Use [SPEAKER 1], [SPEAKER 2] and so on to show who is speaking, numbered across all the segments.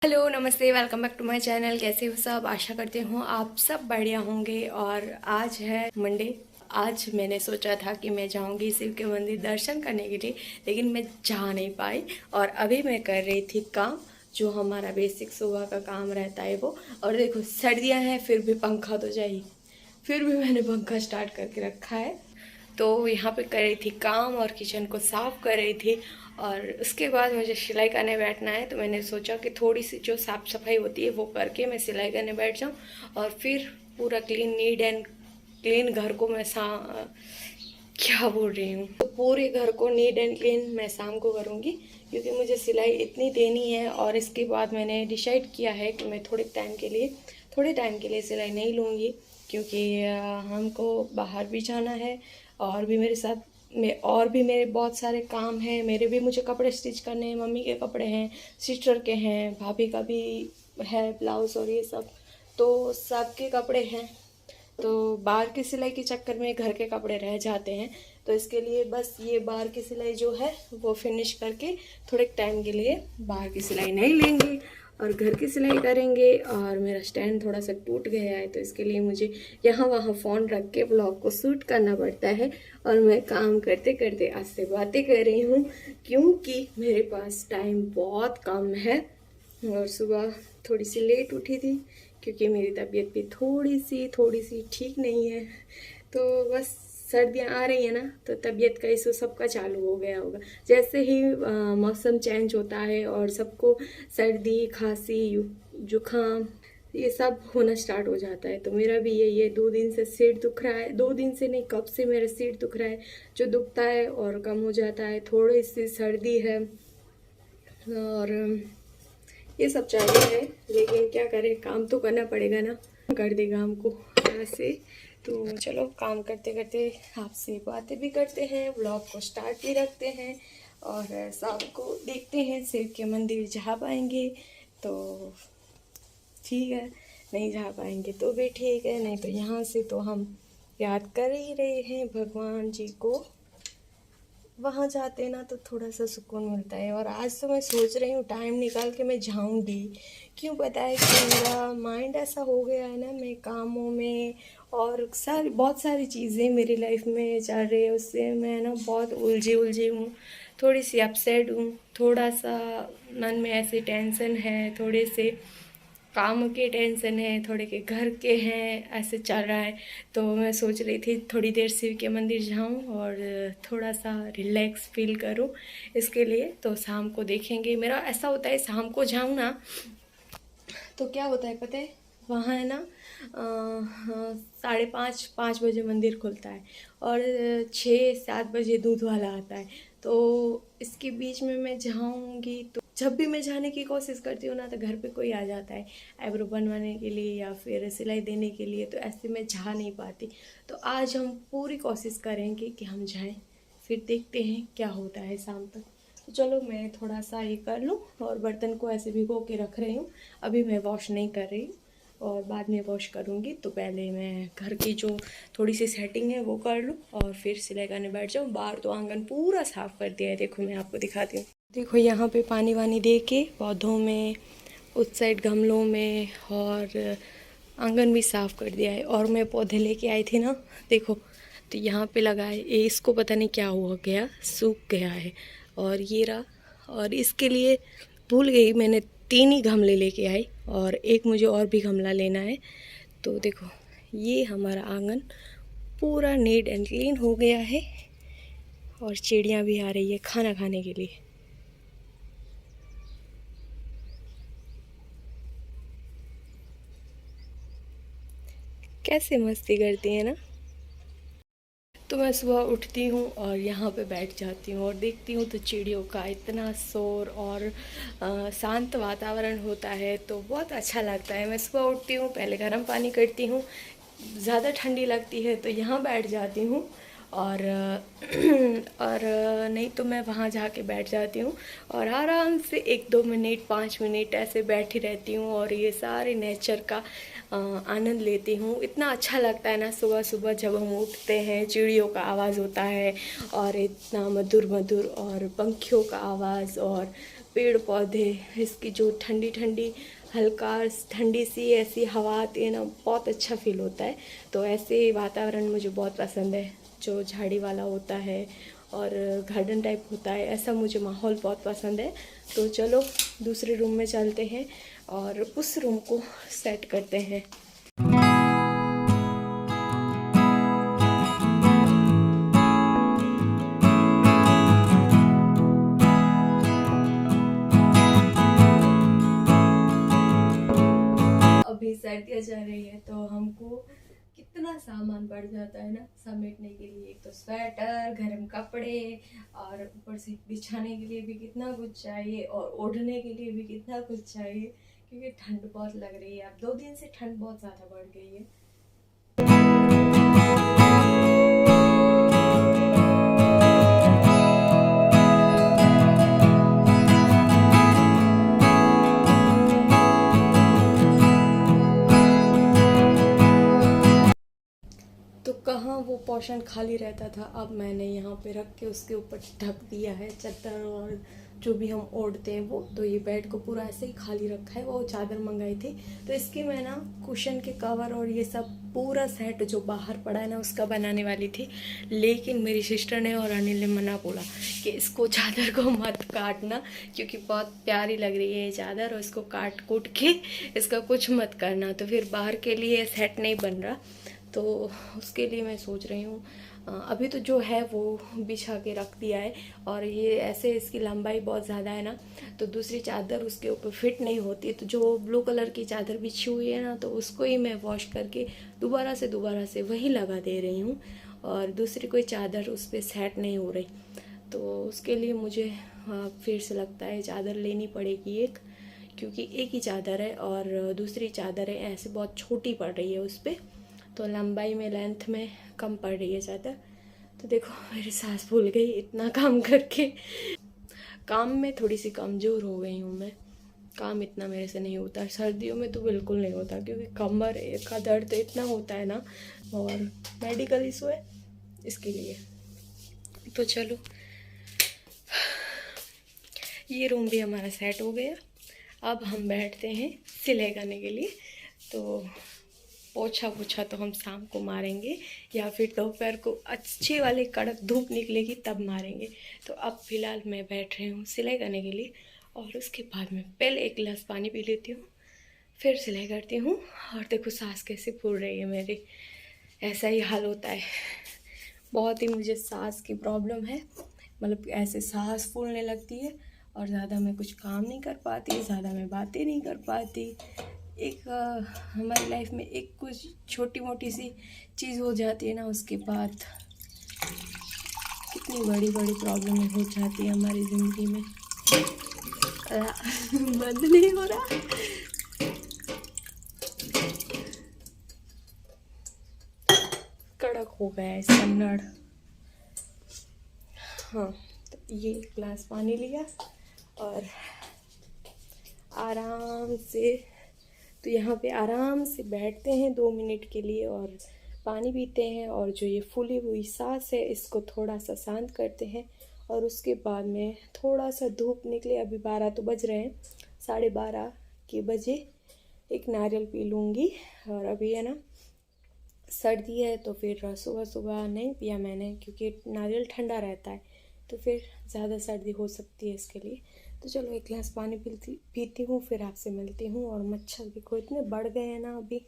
[SPEAKER 1] Hello नमस्ते, welcome back to my channel. कैसे हो सब? आशा करती हूँ आप सब बढ़िया होंगे। और आज है मंडे। आज मैंने सोचा था कि मैं जाऊंगी शिव के मंदिर दर्शन करने के लिए, लेकिन मैं जा नहीं पाई। और अभी मैं कर रही थी काम, जो हमारा बेसिक सुबह का काम रहता है वो। और देखो सर्दियाँ हैं फिर भी पंखा तो चाहिए, फिर भी मैंने पंखा स्टार्ट करके रखा है। तो यहाँ पे कर रही थी काम और किचन को साफ़ कर रही थी। और उसके बाद मुझे सिलाई करने बैठना है, तो मैंने सोचा कि थोड़ी सी जो साफ़ सफाई होती है वो करके मैं सिलाई करने बैठ जाऊँ। और फिर पूरा क्लीन, नीट एंड क्लीन घर को मैं क्या बोल रही हूँ, तो पूरे घर को नीट एंड क्लीन मैं शाम को करूँगी, क्योंकि मुझे सिलाई इतनी देनी है। और इसके बाद मैंने डिसाइड किया है कि मैं थोड़े टाइम के लिए सिलाई नहीं लूँगी, क्योंकि हमको बाहर भी जाना है। और भी मेरे साथ और भी मेरे बहुत सारे काम हैं। मुझे कपड़े स्टिच करने हैं, मम्मी के कपड़े हैं, सिस्टर के हैं, भाभी का भी है ब्लाउज़ और ये सब, तो सबके कपड़े हैं। तो बाहर की सिलाई के चक्कर में घर के कपड़े रह जाते हैं। तो इसके लिए बस ये बाहर की सिलाई जो है वो फिनिश करके थोड़े टाइम के लिए बाहर की सिलाई नहीं लेंगे और घर की सिलाई करेंगे। और मेरा स्टैंड थोड़ा सा टूट गया है, तो इसके लिए मुझे यहाँ वहाँ फ़ोन रख के ब्लॉग को शूट करना पड़ता है। और मैं काम करते करते आज से बातें कर रही हूँ, क्योंकि मेरे पास टाइम बहुत कम है। और सुबह थोड़ी सी लेट उठी थी, क्योंकि मेरी तबीयत भी थोड़ी सी ठीक नहीं है। तो बस सर्दियाँ आ रही हैं ना, तो तबीयत का इशू सबका चालू हो गया होगा। जैसे ही मौसम चेंज होता है और सबको सर्दी, खांसी, जुकाम ये सब होना स्टार्ट हो जाता है, तो मेरा भी यही है। 2 दिन से सिर दुख रहा है, 2 दिन से नहीं, कब से मेरा सिर दुख रहा है, जो दुखता है और कम हो जाता है। थोड़ी सी सर्दी है और ये सब चाहिए है, लेकिन क्या करें, काम तो करना पड़ेगा ना, कर देगा हमको ऐसे। तो चलो काम करते करते आपसे बातें भी करते हैं, व्लॉग को स्टार्ट भी रखते हैं। और शाम को देखते हैं शिव के मंदिर जा पाएंगे तो ठीक है, नहीं जा पाएंगे तो भी ठीक है, नहीं तो यहाँ से तो हम याद कर ही रहे हैं भगवान जी को। वहाँ जाते ना तो थोड़ा सा सुकून मिलता है। और आज तो मैं सोच रही हूँ टाइम निकाल के मैं जाऊँगी। क्यों पता है कि मेरा माइंड ऐसा हो गया है ना, मैं कामों में और बहुत सारी चीज़ें मेरी लाइफ में चल रही है, उससे मैं ना बहुत उलझी हूँ, थोड़ी सी अपसेट हूँ, थोड़ा सा मन में ऐसे टेंशन है, थोड़े से काम के टेंशन है, थोड़े के घर के हैं, ऐसे चल रहा है। तो मैं सोच रही थी थोड़ी देर शिव के मंदिर जाऊं और थोड़ा सा रिलैक्स फील करूं। इसके लिए तो शाम को देखेंगे। मेरा ऐसा होता है शाम को जाऊं ना तो क्या होता है पता है, वहाँ है ना 5:30 5 बजे मंदिर खुलता है और 6 7 बजे दूध वाला आता है। तो इसके बीच में मैं जाऊँगी, तो जब भी मैं जाने की कोशिश करती हूँ ना, तो घर पे कोई आ जाता है आईब्रो बनवाने के लिए या फिर सिलाई देने के लिए, तो ऐसे मैं जा नहीं पाती। तो आज हम पूरी कोशिश करेंगे कि हम जाएं, फिर देखते हैं क्या होता है शाम तक। तो चलो मैं थोड़ा सा ये कर लूँ, और बर्तन को ऐसे भिगो के रख रही हूँ। अभी मैं वॉश नहीं कर रही हूँ और बाद में वॉश करूँगी। तो पहले मैं घर की जो थोड़ी सी सेटिंग है वो कर लूँ और फिर सिलाई करने बैठ जाऊँ। बाहर तो आंगन पूरा साफ़ कर दिया है, देखो मैं आपको दिखाती हूँ। देखो यहाँ पे पानी वानी दे के पौधों में, उस साइड गमलों में, और आंगन भी साफ़ कर दिया है। और मैं पौधे लेके आई थी ना, देखो तो यहाँ पे लगा है, ये इसको पता नहीं क्या हुआ गया, सूख गया है। और ये रहा, और इसके लिए भूल गई, मैंने 3 ही गमले लेके आई और एक मुझे और भी गमला लेना है। तो देखो ये हमारा आंगन पूरा नीट एंड क्लीन हो गया है। और चिड़ियाँ भी आ रही है खाना खाने के लिए। कैसे मस्ती करती है ना। तो मैं सुबह उठती हूँ और यहाँ पे बैठ जाती हूँ और देखती हूँ, तो चिड़ियों का इतना शोर और शांत वातावरण होता है, तो बहुत अच्छा लगता है। मैं सुबह उठती हूँ, पहले गर्म पानी करती हूँ, ज़्यादा ठंडी लगती है तो यहाँ बैठ जाती हूँ। और और नहीं तो मैं वहाँ जाके बैठ जाती हूँ और आराम से 1 2 मिनट 5 मिनट ऐसे बैठी रहती हूँ और ये सारे नेचर का आनंद लेती हूँ। इतना अच्छा लगता है ना सुबह सुबह जब हम उठते हैं, चिड़ियों का आवाज़ होता है और इतना मधुर मधुर, और पंखियों का आवाज़, और पेड़ पौधे, इसकी जो ठंडी ठंडी हल्का ठंडी सी ऐसी हवा आती है ना, बहुत अच्छा फील होता है। तो ऐसे वातावरण मुझे बहुत पसंद है, जो झाड़ी वाला होता है और गार्डन टाइप होता है, ऐसा मुझे माहौल बहुत पसंद है। तो चलो दूसरे रूम में चलते हैं और उस रूम को सेट करते हैं। अभी सर्दियाँ जा रही है तो हमको कितना सामान बढ़ जाता है ना समेटने के लिए। एक तो स्वेटर, गर्म कपड़े, और ऊपर से बिछाने के लिए भी कितना कुछ चाहिए और ओढ़ने के लिए भी कितना कुछ चाहिए, क्योंकि ठंड बहुत लग रही है। अब 2 दिन से ठंड बहुत ज़्यादा बढ़ गई है। तो कहाँ वो पोर्शन खाली रहता था, अब मैंने यहाँ पे रख के उसके ऊपर ढक दिया है चादर और जो भी हम ओढ़ते हैं वो। तो ये बेड को पूरा ऐसे ही खाली रखा है। वो चादर मंगाई थी तो इसकी मैं ना कुशन के कवर और ये सब पूरा सेट जो बाहर पड़ा है ना उसका बनाने वाली थी, लेकिन मेरी सिस्टर ने और अनिल ने मना बोला कि इसको चादर को मत काटना, क्योंकि बहुत प्यारी लग रही है ये चादर और इसको काट कूट के इसका कुछ मत करना। तो फिर बाहर के लिए सेट नहीं बन रहा, तो उसके लिए मैं सोच रही हूँ अभी तो जो है वो बिछा के रख दिया है। और ये ऐसे इसकी लंबाई बहुत ज़्यादा है ना, तो दूसरी चादर उसके ऊपर फिट नहीं होती। तो जो ब्लू कलर की चादर बिछी हुई है ना, तो उसको ही मैं वॉश करके दोबारा से वही लगा दे रही हूँ, और दूसरी कोई चादर उस पर सेट नहीं हो रही। तो उसके लिए मुझे फिर से लगता है चादर लेनी पड़ेगी एक, क्योंकि एक ही चादर है और दूसरी चादर है ऐसे बहुत छोटी पड़ रही है उस पर, तो लंबाई में लेंथ में कम पड़ रही है चादर। तो देखो मेरी सास भूल गई इतना काम करके। काम में थोड़ी सी कमज़ोर हो गई हूँ मैं, काम इतना मेरे से नहीं होता। सर्दियों में तो बिल्कुल नहीं होता, क्योंकि कमर का दर्द तो इतना होता है ना, और मेडिकल इशू है इसके लिए। तो चलो ये रूम भी हमारा सेट हो गया। अब हम बैठते हैं सिलाई करने के लिए। तो पोछा पोछा तो हम शाम को मारेंगे, या फिर दोपहर को अच्छी वाली कड़क धूप निकलेगी तब मारेंगे। तो अब फ़िलहाल मैं बैठ रही हूँ सिलाई करने के लिए, और उसके बाद में पहले एक गिलास पानी पी लेती हूँ, फिर सिलाई करती हूँ। और देखो सांस कैसे फूल रही है मेरी, ऐसा ही हाल होता है। बहुत ही मुझे सांस की प्रॉब्लम है, मतलब ऐसे सांस फूलने लगती है और ज़्यादा मैं कुछ काम नहीं कर पाती, ज़्यादा मैं बातें नहीं कर पाती। एक हमारी लाइफ में एक कुछ छोटी मोटी सी चीज़ हो जाती है ना, उसके बाद कितनी बड़ी बड़ी प्रॉब्लमें हो जाती है हमारी ज़िंदगी में। बंद नहीं हो रहा। कड़क हो गया है कन्नड़। हाँ, तो ये एक गिलास पानी लिया और आराम से, तो यहाँ पे आराम से बैठते हैं 2 मिनट के लिए और पानी पीते हैं, और जो ये फूली हुई सांस है इसको थोड़ा सा शांत करते हैं। और उसके बाद में थोड़ा सा धूप निकले, अभी 12 तो बज रहे हैं, 12:30 के बजे एक नारियल पी लूँगी। और अभी है ना सर्दी है, तो फिर सुबह सुबह नहीं पिया मैंने, क्योंकि नारियल ठंडा रहता है, तो फिर ज़्यादा सर्दी हो सकती है इसके लिए। तो चलो एक गिलास पानी पीती हूँ, फिर आपसे मिलती हूँ। और मच्छर देखो इतने बढ़ गए हैं ना अभी।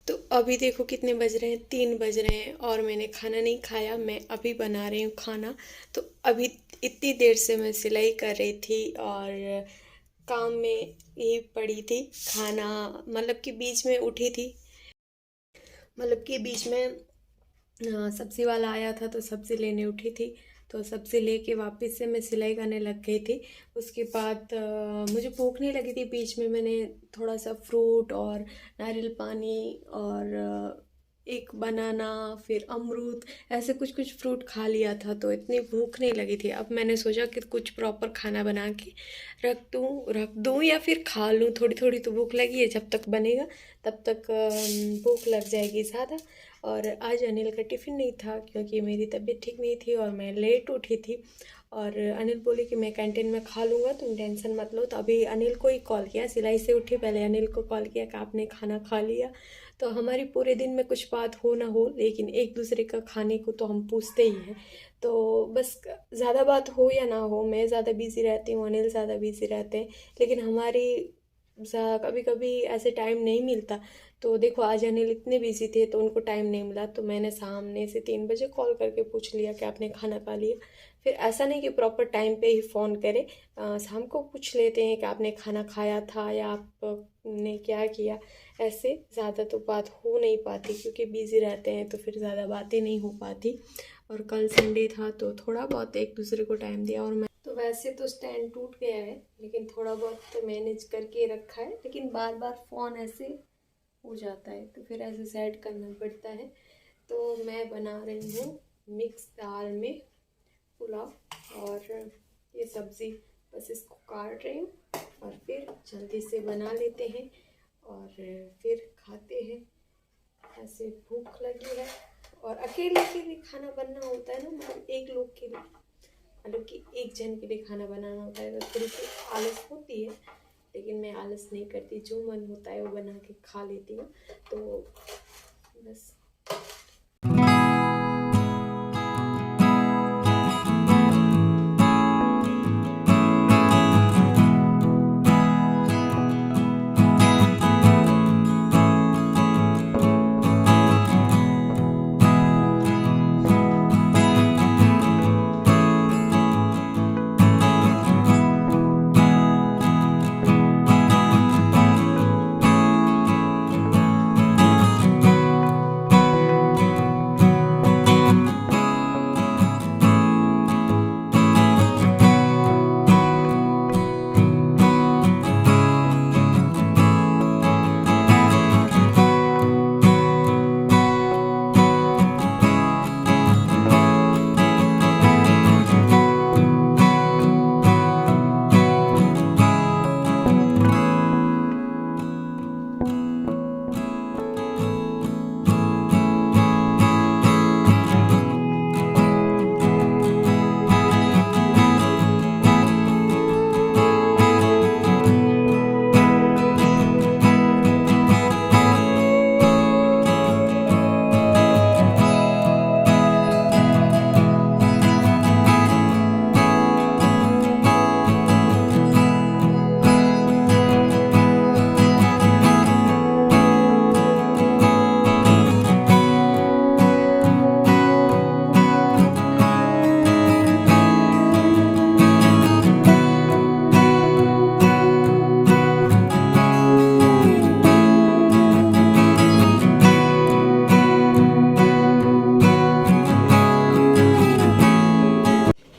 [SPEAKER 1] तो अभी देखो कितने बज रहे हैं, 3 बज रहे हैं, और मैंने खाना नहीं खाया। मैं अभी बना रही हूँ खाना। तो अभी इतनी देर से मैं सिलाई कर रही थी और काम में ही पड़ी थी। खाना मतलब कि बीच में उठी थी, मतलब कि बीच में सब्ज़ी वाला आया था तो सब्ज़ी लेने उठी थी, तो सब्ज़ी लेके वापस से मैं सिलाई करने लग गई थी। उसके बाद मुझे भूख नहीं लगी थी, बीच में मैंने थोड़ा सा फ्रूट और नारियल पानी और एक बनाना फिर अमरूद ऐसे कुछ कुछ फ्रूट खा लिया था, तो इतनी भूख नहीं लगी थी। अब मैंने सोचा कि कुछ प्रॉपर खाना बना के रख दूँ या फिर खा लूँ। थोड़ी थोड़ी तो भूख लगी है, जब तक बनेगा तब तक भूख लग जाएगी ज़्यादा। और आज अनिल का टिफ़िन नहीं था, क्योंकि मेरी तबीयत ठीक नहीं थी और मैं लेट उठी थी। और अनिल बोले कि मैं कैंटीन में खा लूँगा, तुम टेंशन मत लो। तो अभी अनिल को ही कॉल किया, सिलाई से उठी पहले अनिल को कॉल किया कि आपने खाना खा लिया। तो हमारी पूरे दिन में कुछ बात हो ना हो, लेकिन एक दूसरे का खाने को तो हम पूछते ही हैं। तो बस ज़्यादा बात हो या ना हो, मैं ज़्यादा बिज़ी रहती हूँ, अनिल ज़्यादा बिज़ी रहते हैं, लेकिन हमारी कभी कभी ऐसे टाइम नहीं मिलता। तो देखो आज अनिल इतने बिजी थे तो उनको टाइम नहीं मिला, तो मैंने सामने से 3 बजे कॉल करके पूछ लिया कि आपने खाना खा लिया। फिर ऐसा नहीं कि प्रॉपर टाइम पे ही फ़ोन करें, शाम को पूछ लेते हैं कि आपने खाना खाया था या आपने क्या किया। ऐसे ज़्यादा तो बात हो नहीं पाती क्योंकि बिज़ी रहते हैं, तो फिर ज़्यादा बातें नहीं हो पाती। और कल संडे था तो थोड़ा बहुत एक दूसरे को टाइम दिया। और मैं तो वैसे तो स्टैंड टूट गया है, लेकिन थोड़ा बहुत तो मैनेज करके रखा है, लेकिन बार बार फ़ोन ऐसे हो जाता है तो फिर ऐसे सेट करना पड़ता है। तो मैं बना रही हूँ मिक्स दाल में पुलाव, और ये सब्ज़ी बस इसको काट रही हूँ और फिर जल्दी से बना लेते हैं और फिर खाते हैं। ऐसे भूख लगी है और अकेले के लिए खाना बनना होता है ना, मतलब एक लोग के लिए, मतलब कि एक जन के लिए खाना बनाना होता है, तो थोड़ी सी आलस होती है, लेकिन मैं आलस नहीं करती, जो मन होता है वो बना के खा लेती हूँ। तो बस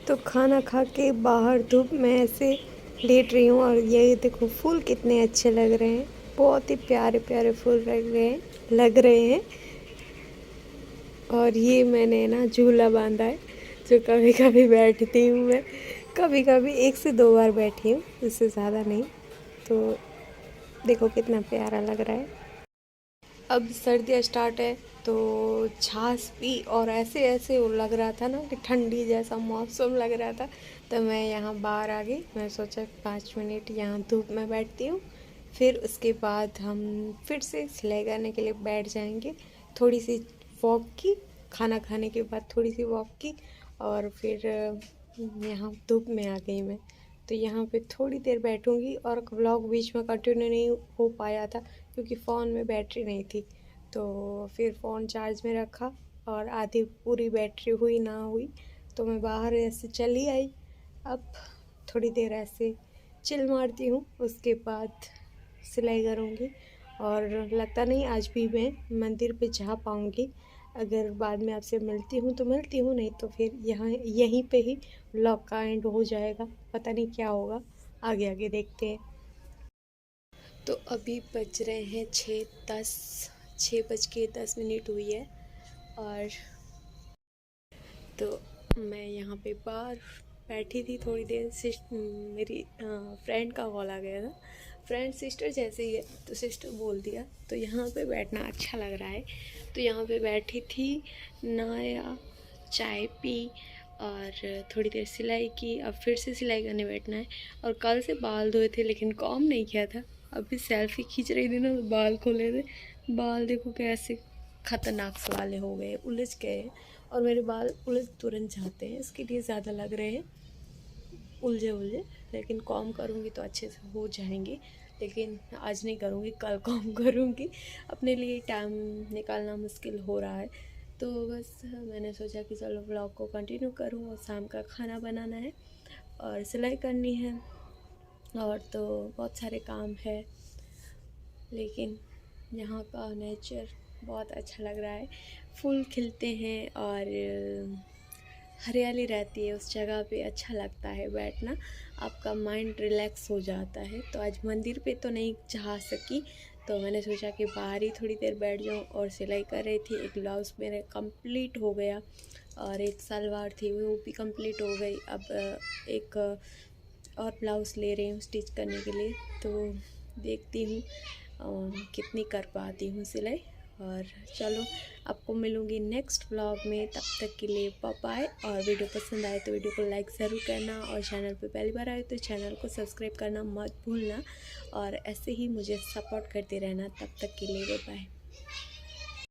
[SPEAKER 1] तो खाना खा के बाहर धूप में ऐसे लेट रही हूँ और ये देखो फूल कितने अच्छे लग रहे हैं, बहुत ही प्यारे प्यारे फूल लग रहे हैं। और ये मैंने ना झूला बांधा है, जो कभी कभी बैठती हूँ मैं, कभी कभी 1 से 2 बार बैठी हूँ, इससे ज़्यादा नहीं। तो देखो कितना प्यारा लग रहा है। अब सर्दियाँ स्टार्ट है तो छाछ पी, और ऐसे ऐसे वो लग रहा था ना कि ठंडी जैसा मौसम लग रहा था, तो मैं यहाँ बाहर आ गई। मैं सोचा 5 मिनट यहाँ धूप में बैठती हूँ, फिर उसके बाद हम फिर से सिलाई करने के लिए बैठ जाएंगे। थोड़ी सी वॉक की, खाना खाने के बाद थोड़ी सी वॉक की, और फिर यहाँ धूप में आ गई मैं। तो यहाँ पे थोड़ी देर बैठूँगी, और व्लॉग बीच में कंटिन्यू नहीं हो पाया था क्योंकि फ़ोन में बैटरी नहीं थी। तो फिर फ़ोन चार्ज में रखा और आधी पूरी बैटरी हुई ना हुई तो मैं बाहर ऐसे चली आई। अब थोड़ी देर ऐसे चिल मारती हूँ, उसके बाद सिलाई करूँगी। और लगता नहीं आज भी मैं मंदिर पे जा पाऊँगी। अगर बाद में आपसे मिलती हूँ तो मिलती हूँ, नहीं तो फिर यहाँ यहीं पे ही व्लॉग का एंड हो जाएगा। पता नहीं क्या होगा, आगे आगे देखते हैं। तो अभी बज रहे हैं 6:10, 6:10 हुई है। और तो मैं यहाँ पे बाहर बैठी थी थोड़ी देर। मेरी फ्रेंड का कॉल आ गया था, फ्रेंड सिस्टर जैसे ही है तो सिस्टर बोल दिया, तो यहाँ पे बैठना अच्छा लग रहा है। तो यहाँ पे बैठी थी, नहाया, चाय पी, और थोड़ी देर सिलाई की, अब फिर से सिलाई करने बैठना है। और कल से बाल धोए थे लेकिन काम नहीं किया था। अभी सेल्फी खींच रही थी ना तो बाल खोले थे, बाल देखो कैसे ख़तरनाक से वाले हो गए, उलझ गए। और मेरे बाल उलझ तुरंत जाते हैं, इसके लिए ज़्यादा लग रहे हैं उलझे उलझे। लेकिन कॉम करूँगी तो अच्छे से हो जाएंगे, लेकिन आज नहीं करूँगी, कल कॉम करूँगी। अपने लिए टाइम निकालना मुश्किल हो रहा है, तो बस मैंने सोचा कि चलो ब्लॉग को कंटिन्यू करूँ। और शाम का खाना बनाना है और सिलाई करनी है और तो बहुत सारे काम है। लेकिन यहाँ का नेचर बहुत अच्छा लग रहा है, फूल खिलते हैं और हरियाली रहती है उस जगह पे, अच्छा लगता है बैठना, आपका माइंड रिलैक्स हो जाता है। तो आज मंदिर पे तो नहीं जा सकी, तो मैंने सोचा कि बाहर ही थोड़ी देर बैठ जाऊँ। और सिलाई कर रही थी, एक ब्लाउज़ मेरे कंप्लीट हो गया और एक सलवार थी वो भी कंप्लीट हो गई। अब एक और ब्लाउज़ ले रही हूँ स्टिच करने के लिए, तो देखती हूँ कितनी कर पाती हूँ सिलाई। और चलो आपको मिलूँगी नेक्स्ट व्लॉग में, तब तक के लिए बाय बाय। और वीडियो पसंद आए तो वीडियो को लाइक ज़रूर करना, और चैनल पे पहली बार आए तो चैनल को सब्सक्राइब करना मत भूलना। और ऐसे ही मुझे सपोर्ट करते रहना, तब तक के लिए बाय बाय।